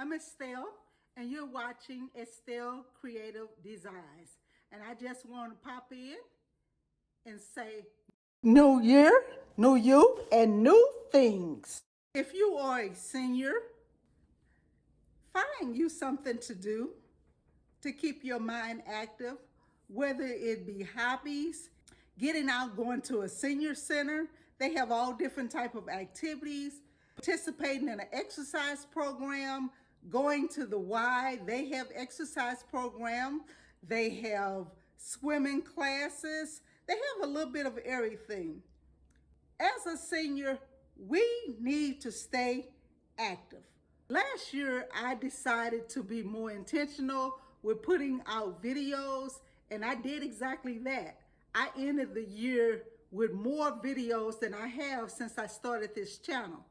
I'm Estelle, and you're watching Estelle Creative Designs. And I just want to pop in and say, New Year, new you, and new things. If you are a senior, find you something to do to keep your mind active, whether it be hobbies, getting out, going to a senior center. They have all different type of activities, participating in an exercise program, going to the Y. They have exercise program. They have swimming classes. They have a little bit of everything. As a senior, we need to stay active. Last year, I decided to be more intentional with putting out videos, and I did exactly that. I ended the year with more videos than I have since I started this channel.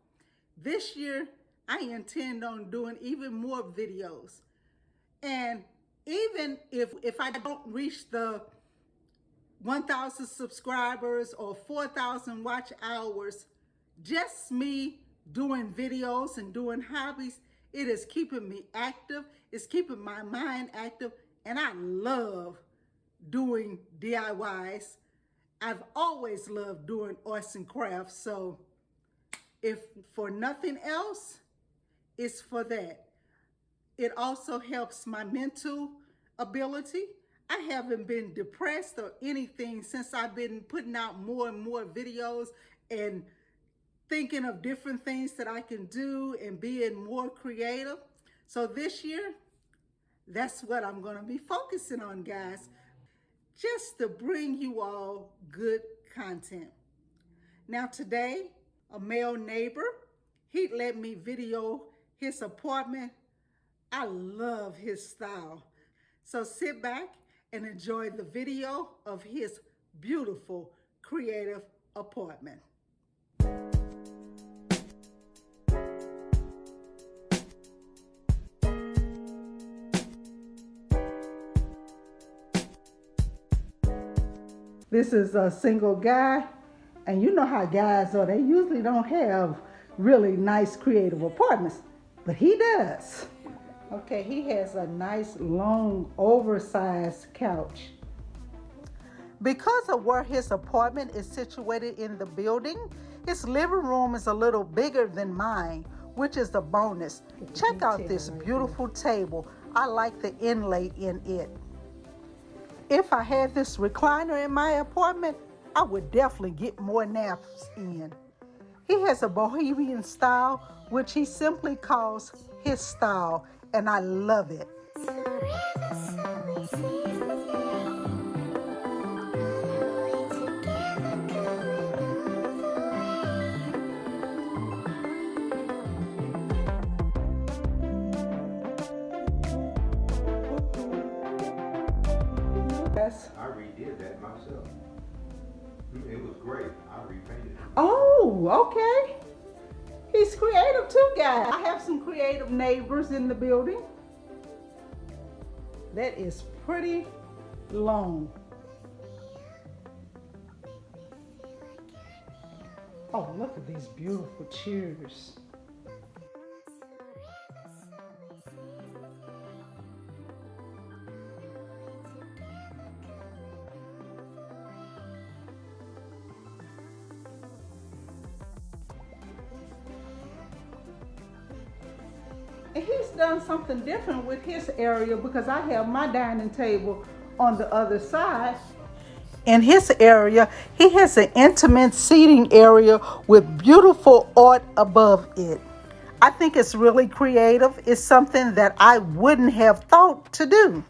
This year, I intend on doing even more videos. And even if I don't reach the 1,000 subscribers or 4,000 watch hours, just me doing videos and doing hobbies, it is keeping me active. It's keeping my mind active. And I love doing DIYs. I've always loved doing arts and crafts. So if for nothing else, it's for that. It also helps my mental ability. I haven't been depressed or anything since I've been putting out more and more videos and thinking of different things that I can do and being more creative. So this year, that's what I'm going to be focusing on, guys, just to bring you all good content. Now today, a male neighbor, he let me video his apartment. I love his style. So sit back and enjoy the video of his beautiful creative apartment. This is a single guy, and you know how guys are. They usually don't have really nice creative apartments, but he does. Okay, he has a nice, long, oversized couch. Because of where his apartment is situated in the building, his living room is a little bigger than mine, which is the bonus. Check out this beautiful table. I like the inlay in it. If I had this recliner in my apartment, I would definitely get more naps in. He has a bohemian style, which he simply calls his style, and I love it. I redid that myself. It was great. I repainted it. Oh, okay. He's creative too, guys. I have some creative neighbors in the building. That is pretty long. Oh, look at these beautiful chairs. And he's done something different with his area because I have my dining table on the other side. In his area, he has an intimate seating area with beautiful art above it. I think it's really creative. It's something that I wouldn't have thought to do.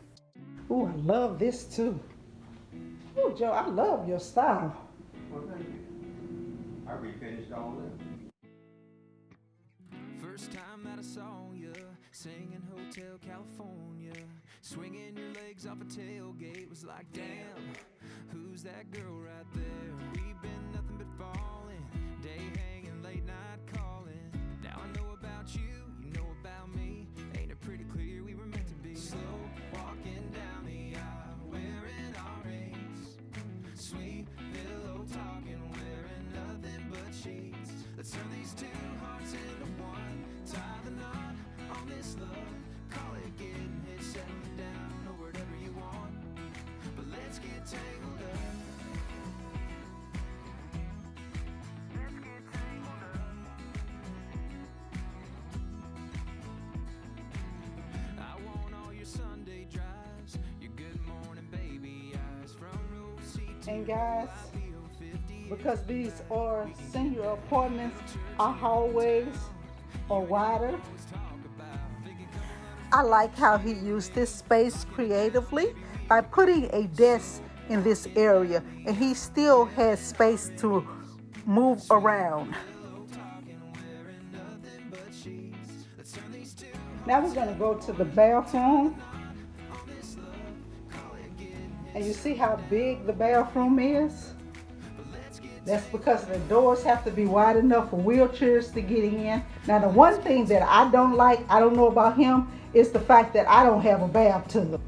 Oh, I love this too. Oh, Joe, I love your style. Well, thank you. I refinished all that. First time that I saw you, singing Hotel California, swinging your legs off a tailgate, was like, damn, who's that girl right there? We've been nothing but falling, day hanging, late night calling. Now I know about you, you know about me. Ain't it pretty clear we were meant to be? Slow walking down the aisle, wearing our rings, sweet pillow talking, wearing nothing but sheets. Let's turn these two hearts into one, tie the knot on this love And guys, because these are senior apartments, our hallways are wider. I like how he used this space creatively by putting a desk in this area, and he still has space to move around. Now we're going to go to the bathroom. And you see how big the bathroom is? That's because the doors have to be wide enough for wheelchairs to get in. Now, the one thing that I don't like, I don't know about him, is the fact that I don't have a bathtub.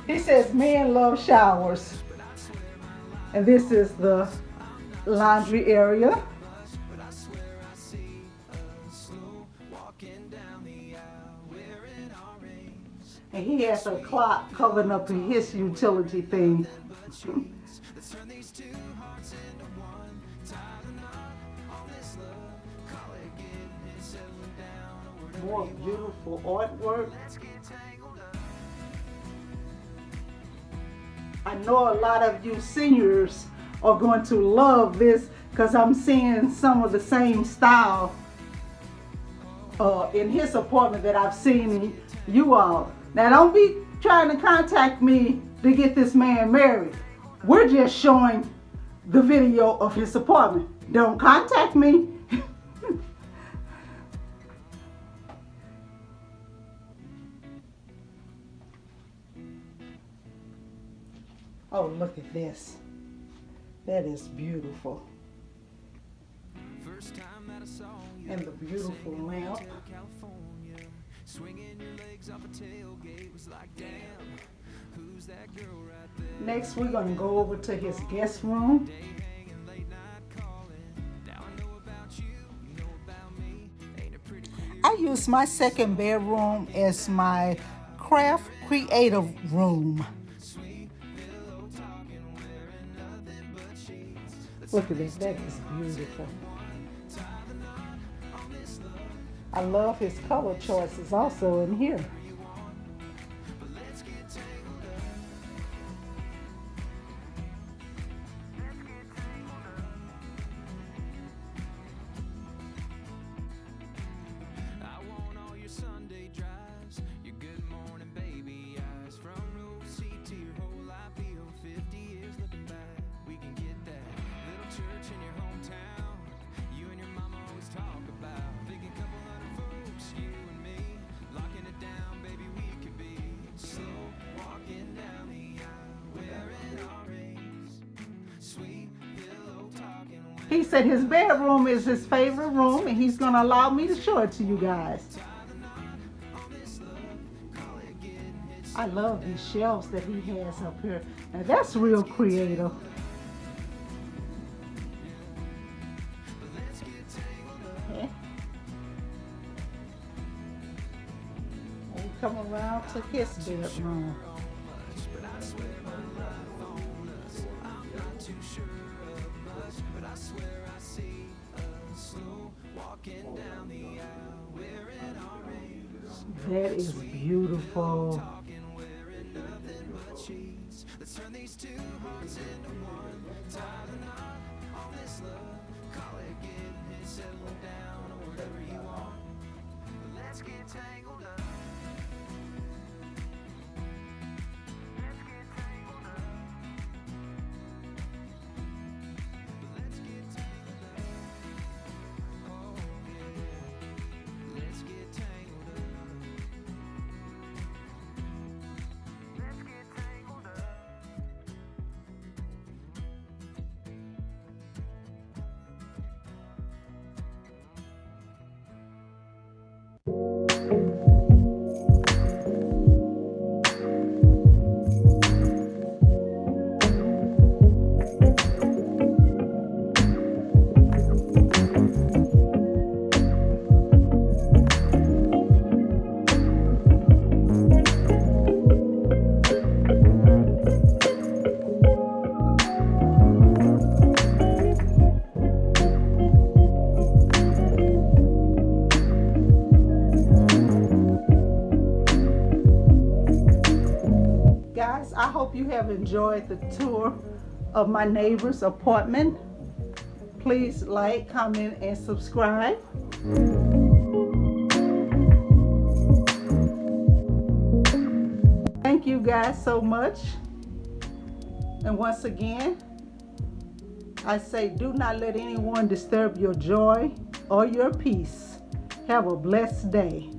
He says men love showers. And this is the laundry area. And he has a clock covering up his utility thing. More beautiful artwork. I know a lot of you seniors are going to love this because I'm seeing some of the same style in his apartment that I've seen in you all. Now don't be trying to contact me to get this man married. We're just showing the video of his apartment. Don't contact me. Oh, look at this. That is beautiful. And the beautiful lamp. Next, we're going to go over to his guest room. I use my second bedroom as my craft creative room. Look at this, that is beautiful. I love his color choices also in here. He said his bedroom is his favorite room, and he's going to allow me to show it to you guys. I love these shelves that he has up here. Now that's real creative. Okay. We come around to his bedroom. That is beautiful. Let's turn these two hearts into one. Tie the knot on this love. Call it getting it settled down or whatever you want. Let's get tangled up. Let's get tangled up. Let's get tangled up. Oh yeah. Let's get tangled up. Let's get tangled up. you have enjoyed the tour of my neighbor's apartment. Please like, comment, and subscribe. Thank you guys so much. And once again, I say do not let anyone disturb your joy or your peace. Have a blessed day.